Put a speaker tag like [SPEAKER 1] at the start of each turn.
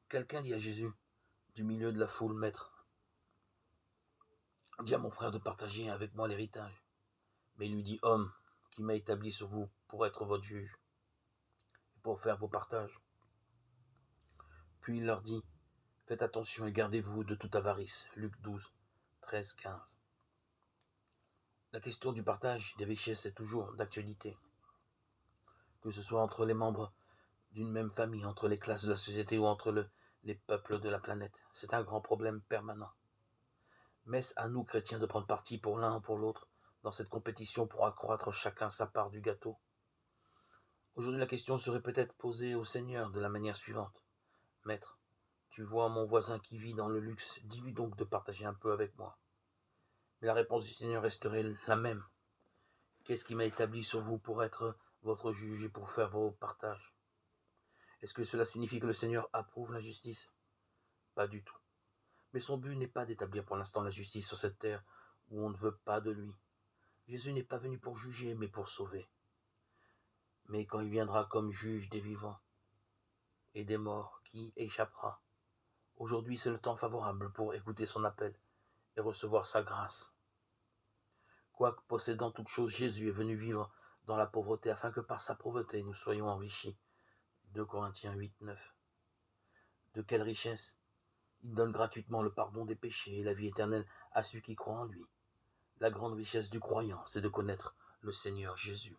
[SPEAKER 1] Quelqu'un dit à Jésus, du milieu de la foule, Maître, dis à mon frère de partager avec moi l'héritage. Mais il lui dit, Homme, qui m'a établi sur vous pour être votre juge, et pour faire vos partages. Puis il leur dit, faites attention et gardez-vous de toute avarice. Luc 12, 13, 15. La question du partage des richesses est toujours d'actualité. Que ce soit entre les membres d'une même famille, entre les classes de la société ou entre les peuples de la planète. C'est un grand problème permanent. Mais est-ce à nous, chrétiens, de prendre parti pour l'un ou pour l'autre dans cette compétition pour accroître chacun sa part du gâteau? Aujourd'hui, la question serait peut-être posée au Seigneur de la manière suivante. Maître, tu vois mon voisin qui vit dans le luxe, dis-lui donc de partager un peu avec moi. Mais la réponse du Seigneur resterait la même. Qu'est-ce qui m'a établi sur vous pour être votre juge et pour faire vos partages? Est-ce que cela signifie que le Seigneur approuve la justice? Pas du tout. Mais son but n'est pas d'établir pour l'instant la justice sur cette terre où on ne veut pas de lui. Jésus n'est pas venu pour juger, mais pour sauver. Mais quand il viendra comme juge des vivants et des morts, qui échappera? Aujourd'hui, c'est le temps favorable pour écouter son appel et recevoir sa grâce. Quoique possédant toutes choses, Jésus est venu vivre dans la pauvreté afin que par sa pauvreté nous soyons enrichis. 2 Corinthiens 8, 9. De quelle richesse? Il donne gratuitement le pardon des péchés et la vie éternelle à celui qui croit en lui. La grande richesse du croyant, c'est de connaître le Seigneur Jésus.